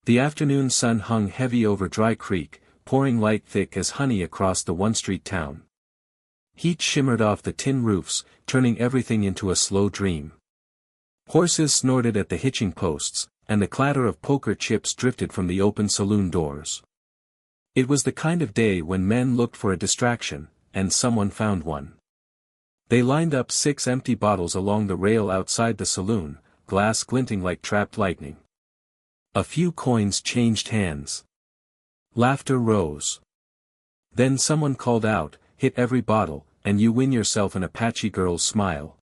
The afternoon sun hung heavy over Dry Creek, pouring light thick as honey across the one-street town. Heat shimmered off the tin roofs, turning everything into a slow dream. Horses snorted at the hitching posts, and the clatter of poker chips drifted from the open saloon doors. It was the kind of day when men looked for a distraction, and someone found one. They lined up 6 empty bottles along the rail outside the saloon, glass glinting like trapped lightning. A few coins changed hands. Laughter rose. Then someone called out, "Hit every bottle, and you win yourself an Apache girl's smile."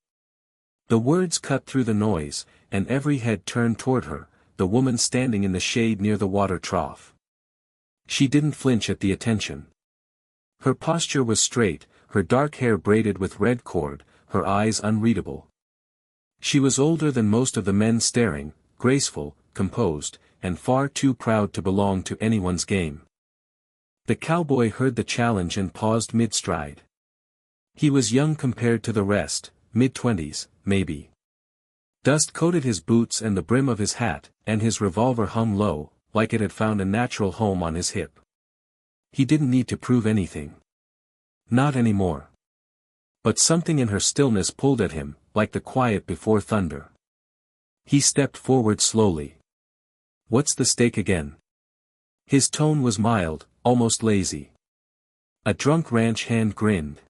The words cut through the noise, and every head turned toward her, the woman standing in the shade near the water trough. She didn't flinch at the attention. Her posture was straight, her dark hair braided with red cord, her eyes unreadable. She was older than most of the men staring, graceful, composed, and far too proud to belong to anyone's game. The cowboy heard the challenge and paused mid-stride. He was young compared to the rest, mid-20s, maybe. Dust coated his boots and the brim of his hat, and his revolver hung low, like it had found a natural home on his hip. He didn't need to prove anything. Not anymore. But something in her stillness pulled at him, like the quiet before thunder. He stepped forward slowly. "What's the stake again?" His tone was mild, almost lazy. A drunk ranch hand grinned.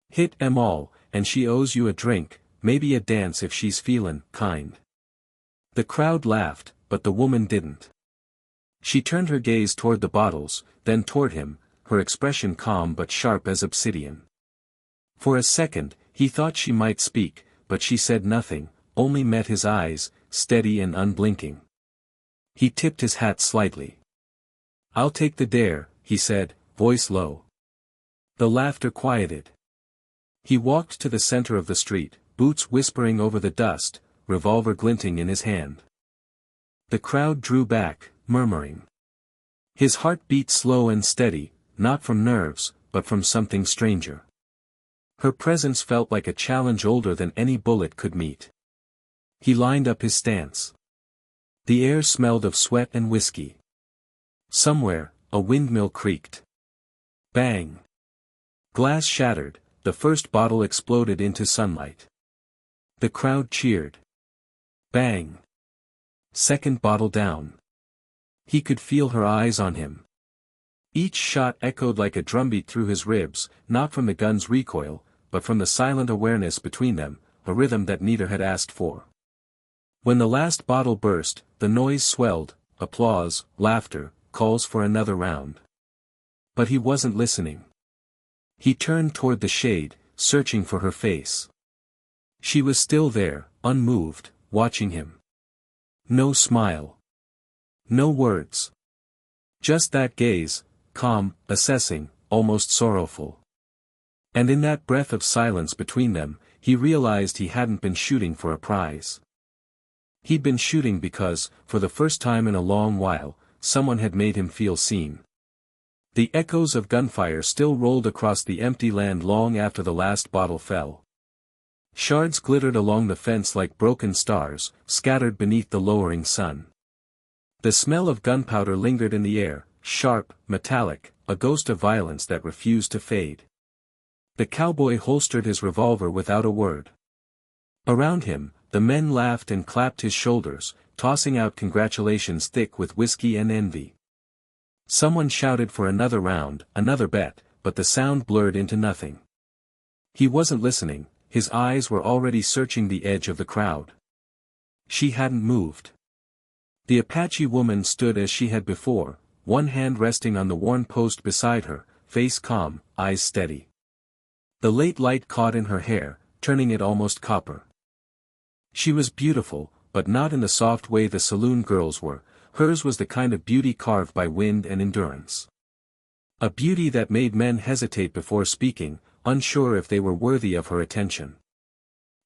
"Hit 'em all, and she owes you a drink, maybe a dance if she's feelin' kind." The crowd laughed, but the woman didn't. She turned her gaze toward the bottles, then toward him, her expression calm but sharp as obsidian. For a second, he thought she might speak, but she said nothing, only met his eyes, steady and unblinking. He tipped his hat slightly. "I'll take the dare," he said, voice low. The laughter quieted. He walked to the center of the street, boots whispering over the dust, revolver glinting in his hand. The crowd drew back, murmuring. His heart beat slow and steady, not from nerves, but from something stranger. Her presence felt like a challenge older than any bullet could meet. He lined up his stance. The air smelled of sweat and whiskey. Somewhere, a windmill creaked. Bang! Glass shattered, the first bottle exploded into sunlight. The crowd cheered. Bang! Second bottle down. He could feel her eyes on him. Each shot echoed like a drumbeat through his ribs, not from the gun's recoil, but from the silent awareness between them, a rhythm that neither had asked for. When the last bottle burst, the noise swelled, applause, laughter, calls for another round. But he wasn't listening. He turned toward the shade, searching for her face. She was still there, unmoved, watching him. No smile. No words. Just that gaze, calm, assessing, almost sorrowful. And in that breath of silence between them, he realized he hadn't been shooting for a prize. He'd been shooting because, for the first time in a long while, someone had made him feel seen. The echoes of gunfire still rolled across the empty land long after the last bottle fell. Shards glittered along the fence like broken stars, scattered beneath the lowering sun. The smell of gunpowder lingered in the air, sharp, metallic, a ghost of violence that refused to fade. The cowboy holstered his revolver without a word. Around him, the men laughed and clapped his shoulders, tossing out congratulations thick with whiskey and envy. Someone shouted for another round, another bet, but the sound blurred into nothing. He wasn't listening, his eyes were already searching the edge of the crowd. She hadn't moved. The Apache woman stood as she had before, one hand resting on the worn post beside her, face calm, eyes steady. The late light caught in her hair, turning it almost copper. She was beautiful, but not in the soft way the saloon girls were. Hers was the kind of beauty carved by wind and endurance. A beauty that made men hesitate before speaking, unsure if they were worthy of her attention.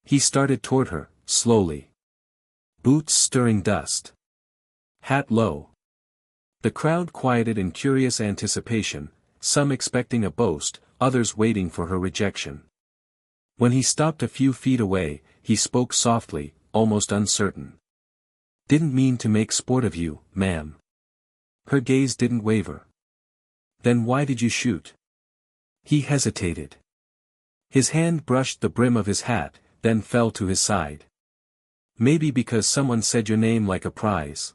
He started toward her, slowly. Boots stirring dust. Hat low. The crowd quieted in curious anticipation, some expecting a boast, others waiting for her rejection. When he stopped a few feet away, he spoke softly, almost uncertain. "Didn't mean to make sport of you, ma'am." Her gaze didn't waver. Then why did you shoot? He hesitated. His hand brushed the brim of his hat, then fell to his side. Maybe because someone said your name like a prize.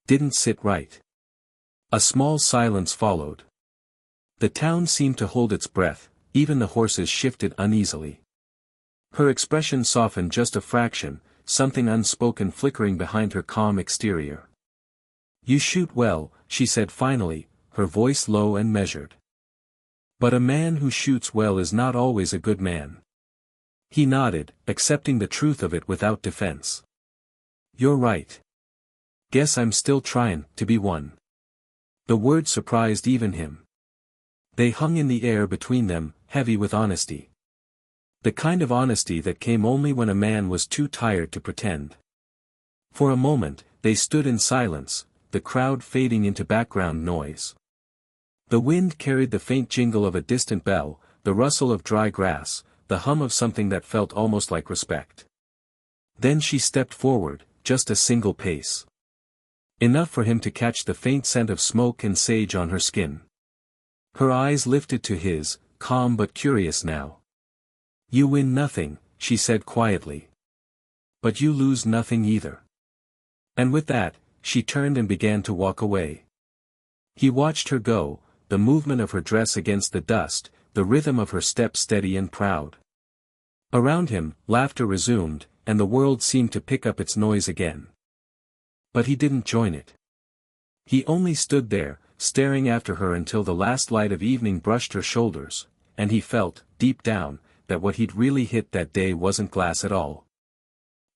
Didn't sit right. A small silence followed. The town seemed to hold its breath, even the horses shifted uneasily. Her expression softened just a fraction, something unspoken flickering behind her calm exterior. You shoot well, she said finally, her voice low and measured. But a man who shoots well is not always a good man. He nodded, accepting the truth of it without defense. You're right. Guess I'm still trying to be one. The word surprised even him. They hung in the air between them, heavy with honesty. The kind of honesty that came only when a man was too tired to pretend. For a moment, they stood in silence, the crowd fading into background noise. The wind carried the faint jingle of a distant bell, the rustle of dry grass, the hum of something that felt almost like respect. Then she stepped forward, just a single pace. Enough for him to catch the faint scent of smoke and sage on her skin. Her eyes lifted to his, calm but curious now. You win nothing, she said quietly. But you lose nothing either. And with that, she turned and began to walk away. He watched her go, the movement of her dress against the dust, the rhythm of her step steady and proud. Around him, laughter resumed, and the world seemed to pick up its noise again. But he didn't join it. He only stood there, staring after her until the last light of evening brushed her shoulders, and he felt, deep down, that what he'd really hit that day wasn't glass at all.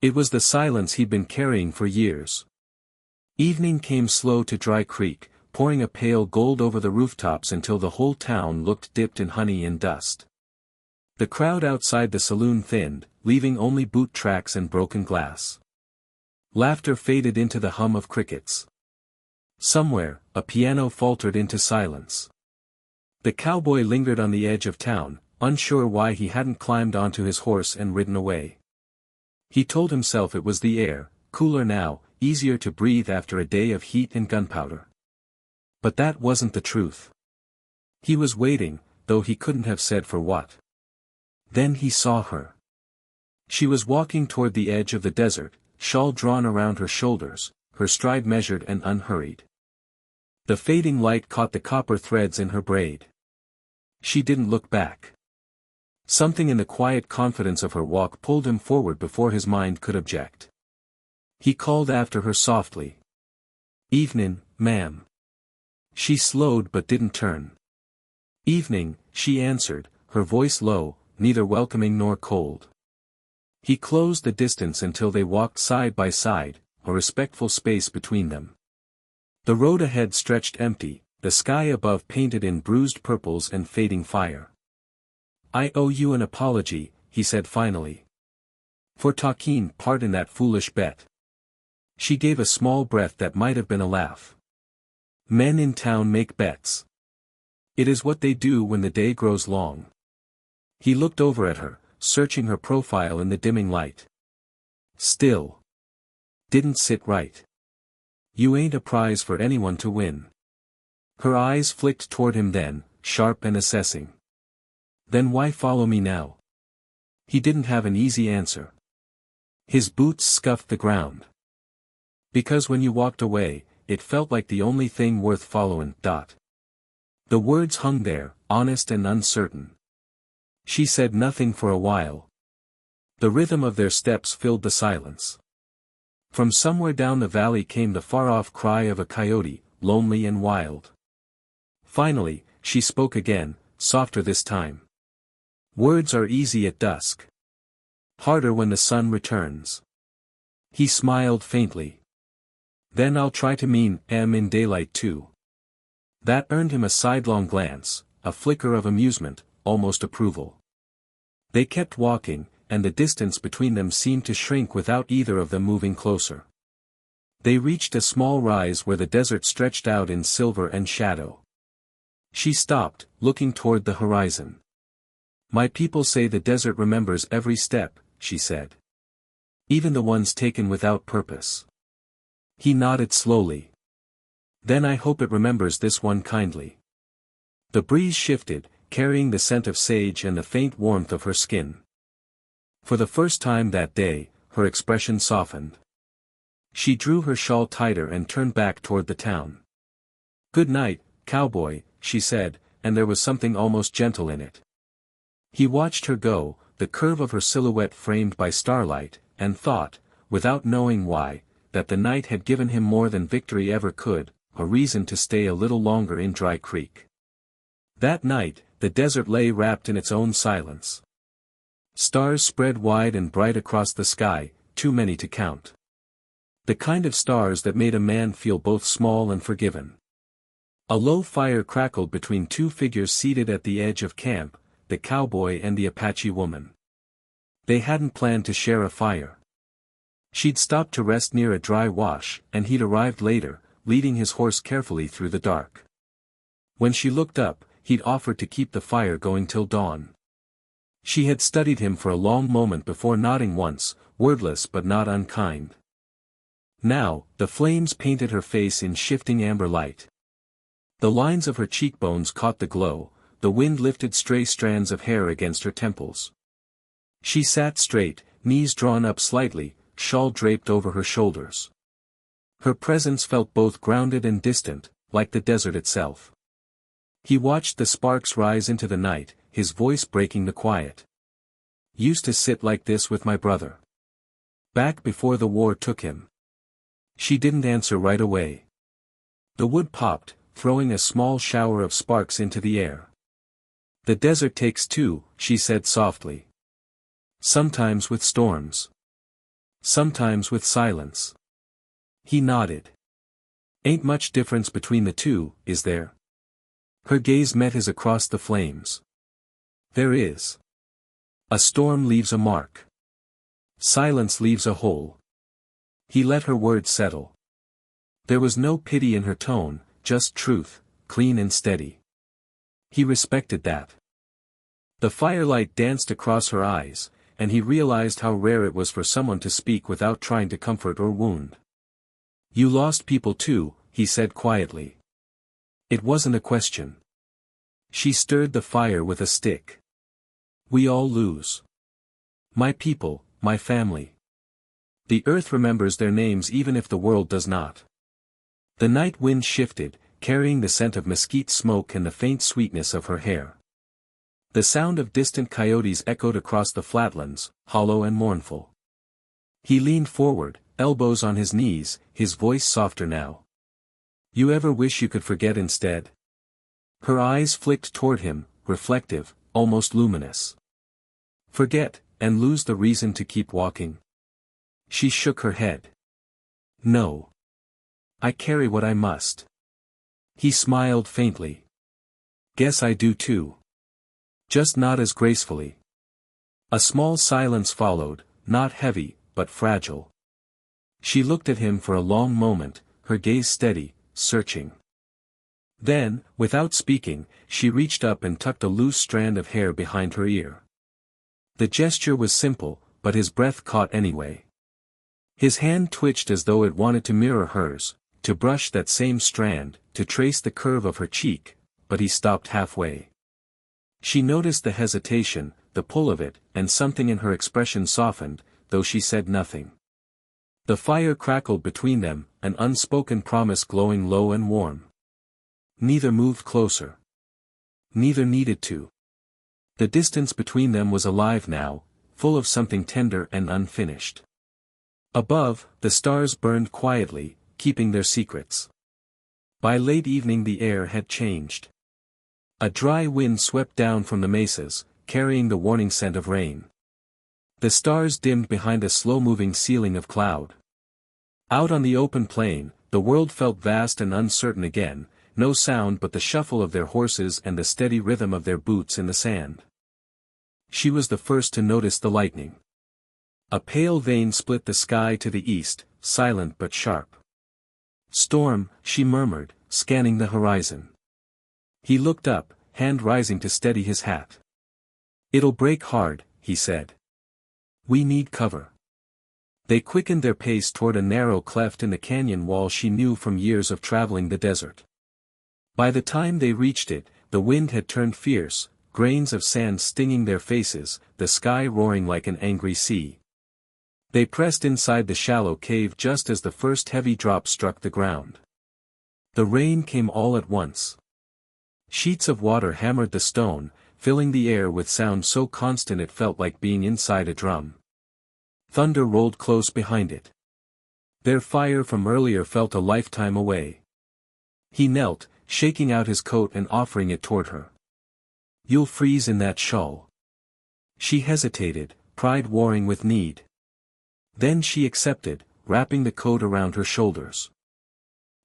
It was the silence he'd been carrying for years. Evening came slow to Dry Creek, pouring a pale gold over the rooftops until the whole town looked dipped in honey and dust. The crowd outside the saloon thinned, leaving only boot tracks and broken glass. Laughter faded into the hum of crickets. Somewhere, a piano faltered into silence. The cowboy lingered on the edge of town, unsure why he hadn't climbed onto his horse and ridden away. He told himself it was the air, cooler now, easier to breathe after a day of heat and gunpowder. But that wasn't the truth. He was waiting, though he couldn't have said for what. Then he saw her. She was walking toward the edge of the desert, shawl drawn around her shoulders, her stride measured and unhurried. The fading light caught the copper threads in her braid. She didn't look back. Something in the quiet confidence of her walk pulled him forward before his mind could object. He called after her softly. "Evening, ma'am." She slowed but didn't turn. "Evening," she answered, her voice low, neither welcoming nor cold. He closed the distance until they walked side by side, a respectful space between them. The road ahead stretched empty, the sky above painted in bruised purples and fading fire. "I owe you an apology," he said finally. "For taking part in that foolish bet." She gave a small breath that might have been a laugh. Men in town make bets. It is what they do when the day grows long. He looked over at her, searching her profile in the dimming light. Still. Didn't sit right. You ain't a prize for anyone to win. Her eyes flicked toward him then, sharp and assessing. Then why follow me now? He didn't have an easy answer. His boots scuffed the ground. Because when you walked away, it felt like the only thing worth following. The words hung there, honest and uncertain. She said nothing for a while. The rhythm of their steps filled the silence. From somewhere down the valley came the far-off cry of a coyote, lonely and wild. Finally, she spoke again, softer this time. Words are easy at dusk. Harder when the sun returns. He smiled faintly. Then I'll try to mean in daylight too. That earned him a sidelong glance, a flicker of amusement, almost approval. They kept walking, and the distance between them seemed to shrink without either of them moving closer. They reached a small rise where the desert stretched out in silver and shadow. She stopped, looking toward the horizon. My people say the desert remembers every step, she said. Even the ones taken without purpose. He nodded slowly. Then I hope it remembers this one kindly. The breeze shifted, carrying the scent of sage and the faint warmth of her skin. For the first time that day, her expression softened. She drew her shawl tighter and turned back toward the town. "Good night, cowboy," she said, and there was something almost gentle in it. He watched her go, the curve of her silhouette framed by starlight, and thought, without knowing why, that the night had given him more than victory ever could, a reason to stay a little longer in Dry Creek. That night, the desert lay wrapped in its own silence. Stars spread wide and bright across the sky, too many to count. The kind of stars that made a man feel both small and forgiven. A low fire crackled between two figures seated at the edge of camp, the cowboy and the Apache woman. They hadn't planned to share a fire. She'd stopped to rest near a dry wash, and he'd arrived later, leading his horse carefully through the dark. When she looked up, he'd offered to keep the fire going till dawn. She had studied him for a long moment before nodding once, wordless but not unkind. Now, the flames painted her face in shifting amber light. The lines of her cheekbones caught the glow, the wind lifted stray strands of hair against her temples. She sat straight, knees drawn up slightly, shawl draped over her shoulders. Her presence felt both grounded and distant, like the desert itself. He watched the sparks rise into the night, his voice breaking the quiet. "Used to sit like this with my brother. Back before the war took him." She didn't answer right away. The wood popped, throwing a small shower of sparks into the air. "The desert takes two," she said softly. "Sometimes with storms. Sometimes with silence." He nodded. "Ain't much difference between the two, is there?" Her gaze met his across the flames. "There is. A storm leaves a mark. Silence leaves a hole." He let her words settle. There was no pity in her tone, just truth, clean and steady. He respected that. The firelight danced across her eyes, and he realized how rare it was for someone to speak without trying to comfort or wound. "You lost people too," he said quietly. It wasn't a question. She stirred the fire with a stick. "We all lose. My people, my family. The earth remembers their names even if the world does not." The night wind shifted, carrying the scent of mesquite smoke and the faint sweetness of her hair. The sound of distant coyotes echoed across the flatlands, hollow and mournful. He leaned forward, elbows on his knees, his voice softer now. "You ever wish you could forget instead?" Her eyes flicked toward him, reflective, almost luminous. "Forget, and lose the reason to keep walking?" She shook her head. "No. I carry what I must." He smiled faintly. "Guess I do too. Just not as gracefully." A small silence followed, not heavy, but fragile. She looked at him for a long moment, her gaze steady, searching. Then, without speaking, she reached up and tucked a loose strand of hair behind her ear. The gesture was simple, but his breath caught anyway. His hand twitched as though it wanted to mirror hers, to brush that same strand, to trace the curve of her cheek, but he stopped halfway. She noticed the hesitation, the pull of it, and something in her expression softened, though she said nothing. The fire crackled between them, an unspoken promise glowing low and warm. Neither moved closer. Neither needed to. The distance between them was alive now, full of something tender and unfinished. Above, the stars burned quietly, keeping their secrets. By late evening the air had changed. A dry wind swept down from the mesas, carrying the warning scent of rain. The stars dimmed behind a slow-moving ceiling of cloud. Out on the open plain, the world felt vast and uncertain again, no sound but the shuffle of their horses and the steady rhythm of their boots in the sand. She was the first to notice the lightning. A pale vein split the sky to the east, silent but sharp. "Storm," she murmured, scanning the horizon. He looked up, hand rising to steady his hat. "It'll break hard," he said. "We need cover." They quickened their pace toward a narrow cleft in the canyon wall she knew from years of traveling the desert. By the time they reached it, the wind had turned fierce, grains of sand stinging their faces, the sky roaring like an angry sea. They pressed inside the shallow cave just as the first heavy drop struck the ground. The rain came all at once. Sheets of water hammered the stone, filling the air with sound so constant it felt like being inside a drum. Thunder rolled close behind it. Their fire from earlier felt a lifetime away. He knelt, shaking out his coat and offering it toward her. "You'll freeze in that shawl." She hesitated, pride warring with need. Then she accepted, wrapping the coat around her shoulders.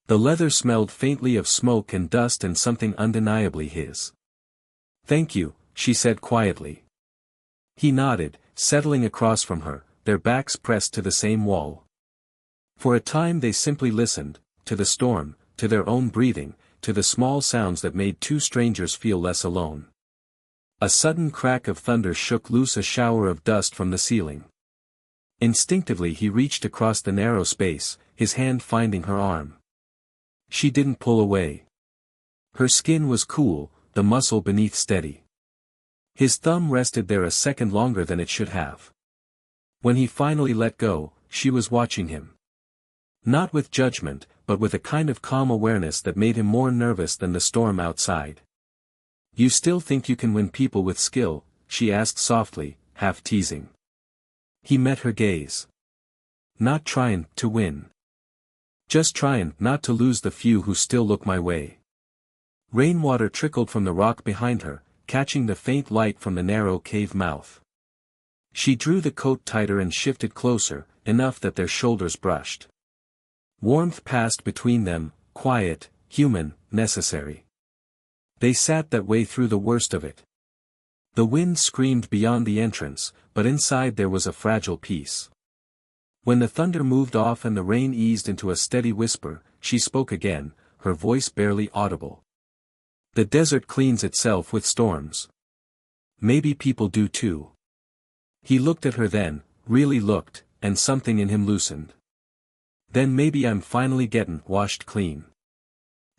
The leather smelled faintly of smoke and dust and something undeniably his. "Thank you," she said quietly. He nodded, settling across from her, their backs pressed to the same wall. For a time they simply listened, to the storm, to their own breathing, to the small sounds that made two strangers feel less alone. A sudden crack of thunder shook loose a shower of dust from the ceiling. Instinctively he reached across the narrow space, his hand finding her arm. She didn't pull away. Her skin was cool, the muscle beneath steady. His thumb rested there a second longer than it should have. When he finally let go, she was watching him. Not with judgment, but with a kind of calm awareness that made him more nervous than the storm outside. "You still think you can win people with skill?" she asked softly, half teasing. He met her gaze. "Not trying to win. Just trying not to lose the few who still look my way." Rainwater trickled from the rock behind her, catching the faint light from the narrow cave mouth. She drew the coat tighter and shifted closer, enough that their shoulders brushed. Warmth passed between them, quiet, human, necessary. They sat that way through the worst of it. The wind screamed beyond the entrance, but inside there was a fragile peace. When the thunder moved off and the rain eased into a steady whisper, she spoke again, her voice barely audible. "The desert cleans itself with storms. Maybe people do too." He looked at her then, really looked, and something in him loosened. "Then maybe I'm finally gettin' washed clean."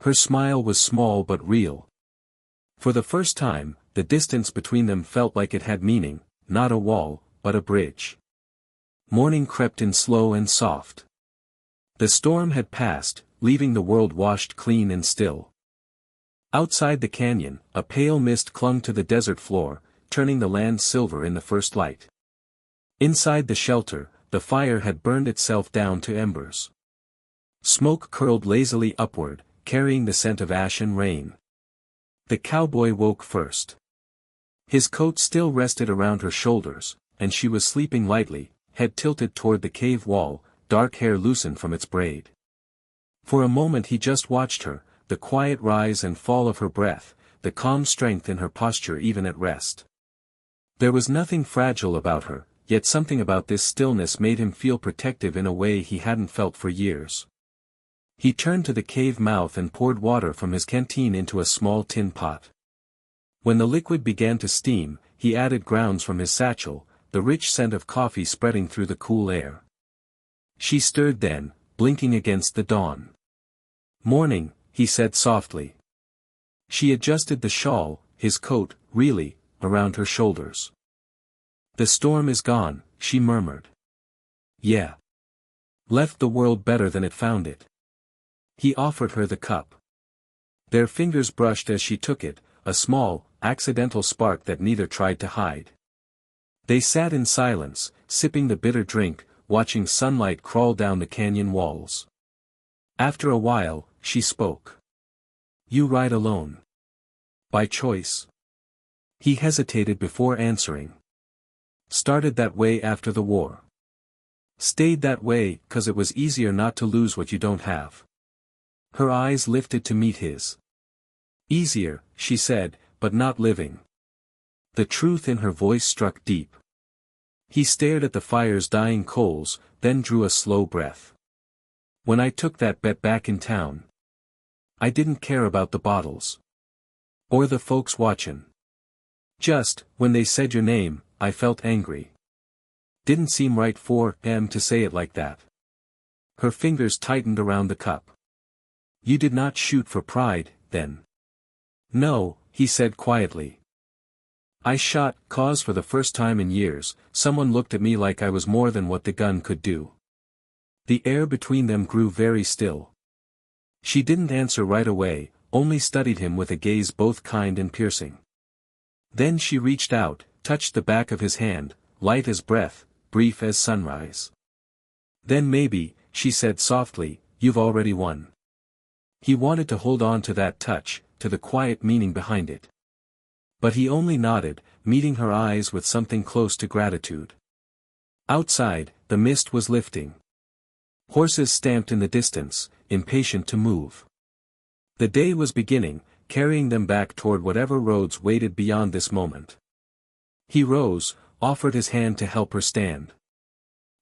Her smile was small but real. For the first time, the distance between them felt like it had meaning, not a wall, but a bridge. Morning crept in slow and soft. The storm had passed, leaving the world washed clean and still. Outside the canyon, a pale mist clung to the desert floor, turning the land silver in the first light. Inside the shelter, the fire had burned itself down to embers. Smoke curled lazily upward, carrying the scent of ash and rain. The cowboy woke first. His coat still rested around her shoulders, and she was sleeping lightly, head tilted toward the cave wall, dark hair loosened from its braid. For a moment he just watched her, the quiet rise and fall of her breath, the calm strength in her posture even at rest. There was nothing fragile about her, yet something about this stillness made him feel protective in a way he hadn't felt for years. He turned to the cave mouth and poured water from his canteen into a small tin pot. When the liquid began to steam, he added grounds from his satchel, the rich scent of coffee spreading through the cool air. She stirred then, blinking against the dawn. "Morning," he said softly. She adjusted the shawl, his coat, really, around her shoulders. "The storm is gone," she murmured. "Yeah. Left the world better than it found it." He offered her the cup. Their fingers brushed as she took it, a small, accidental spark that neither tried to hide. They sat in silence, sipping the bitter drink, watching sunlight crawl down the canyon walls. After a while, she spoke. "You ride alone. By choice?" He hesitated before answering. "Started that way after the war. Stayed that way, 'cause it was easier not to lose what you don't have." Her eyes lifted to meet his. "Easier," she said, "but not living." The truth in her voice struck deep. He stared at the fire's dying coals, then drew a slow breath. "When I took that bet back in town, I didn't care about the bottles. Or the folks watchin'. Just, when they said your name, I felt angry. Didn't seem right for him to say it like that. Her fingers tightened around the cup. You did not shoot for pride, then? No, he said quietly. I shot, 'cause for the first time in years, someone looked at me like I was more than what the gun could do. The air between them grew very still. She didn't answer right away, only studied him with a gaze both kind and piercing. Then she reached out, touched the back of his hand, light as breath, brief as sunrise. Then maybe, she said softly, you've already won. He wanted to hold on to that touch, to the quiet meaning behind it. But he only nodded, meeting her eyes with something close to gratitude. Outside, the mist was lifting. Horses stamped in the distance, impatient to move. The day was beginning, carrying them back toward whatever roads waited beyond this moment. He rose, offered his hand to help her stand.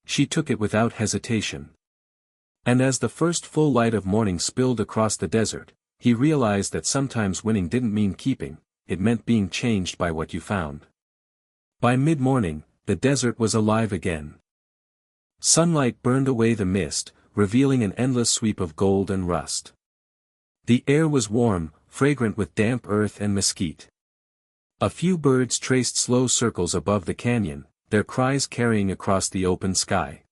She took it without hesitation. And as the first full light of morning spilled across the desert, he realized that sometimes winning didn't mean keeping, it meant being changed by what you found. By mid-morning, the desert was alive again. Sunlight burned away the mist, revealing an endless sweep of gold and rust. The air was warm, fragrant with damp earth and mesquite. A few birds traced slow circles above the canyon, their cries carrying across the open sky.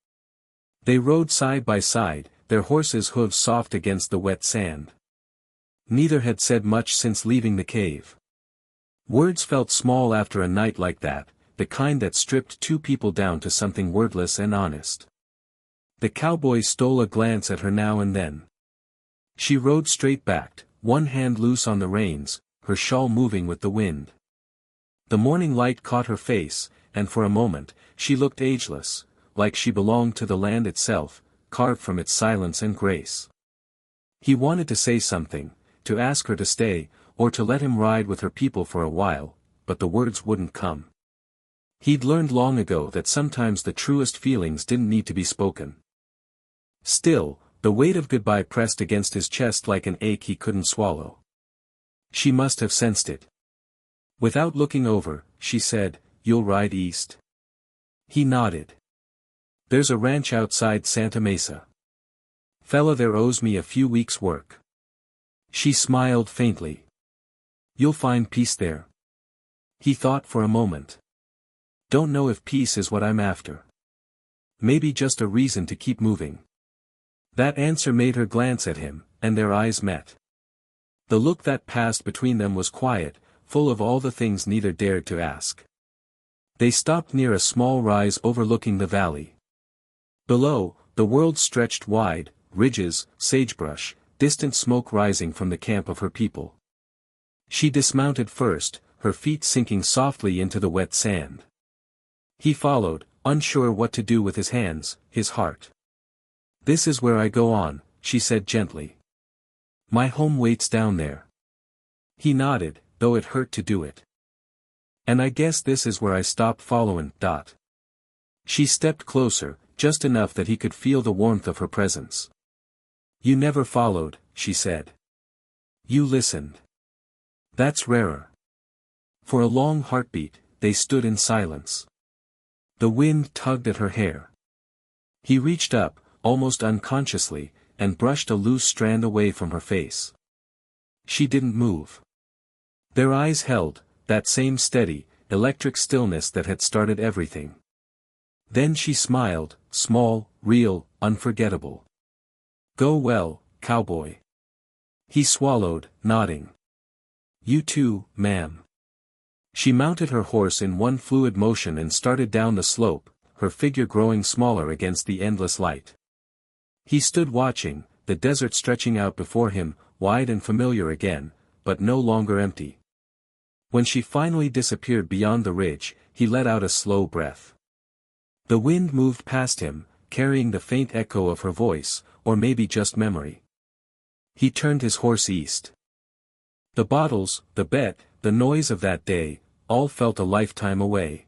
They rode side by side, their horses' hooves soft against the wet sand. Neither had said much since leaving the cave. Words felt small after a night like that, the kind that stripped two people down to something wordless and honest. The cowboy stole a glance at her now and then. She rode straight-backed, one hand loose on the reins, her shawl moving with the wind. The morning light caught her face, and for a moment, she looked ageless, like she belonged to the land itself, carved from its silence and grace. He wanted to say something, to ask her to stay, or to let him ride with her people for a while, but the words wouldn't come. He'd learned long ago that sometimes the truest feelings didn't need to be spoken. Still, the weight of goodbye pressed against his chest like an ache he couldn't swallow. She must have sensed it. Without looking over, she said, "You'll ride east?" He nodded. "There's a ranch outside Santa Mesa. Fella there owes me a few weeks' work." She smiled faintly. "You'll find peace there." He thought for a moment. "Don't know if peace is what I'm after. Maybe just a reason to keep moving." That answer made her glance at him, and their eyes met. The look that passed between them was quiet, full of all the things neither dared to ask. They stopped near a small rise overlooking the valley. Below, the world stretched wide, ridges, sagebrush, distant smoke rising from the camp of her people. She dismounted first, her feet sinking softly into the wet sand. He followed, unsure what to do with his hands, his heart. "This is where I go on," she said gently. "My home waits down there." He nodded, though it hurt to do it. "And I guess this is where I stop following." She stepped closer, just enough that he could feel the warmth of her presence. "You never followed," she said. "You listened. That's rarer." For a long heartbeat, they stood in silence. The wind tugged at her hair. He reached up, almost unconsciously, and brushed a loose strand away from her face. She didn't move. Their eyes held, that same steady, electric stillness that had started everything. Then she smiled, small, real, unforgettable. "Go well, cowboy." He swallowed, nodding. "You too, ma'am." She mounted her horse in one fluid motion and started down the slope, her figure growing smaller against the endless light. He stood watching, the desert stretching out before him, wide and familiar again, but no longer empty. When she finally disappeared beyond the ridge, he let out a slow breath. The wind moved past him, carrying the faint echo of her voice, or maybe just memory. He turned his horse east. The bottles, the bet, the noise of that day, all felt a lifetime away.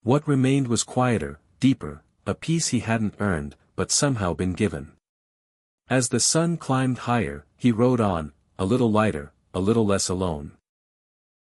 What remained was quieter, deeper, a peace he hadn't earned, but somehow been given. As the sun climbed higher, he rode on, a little lighter, a little less alone.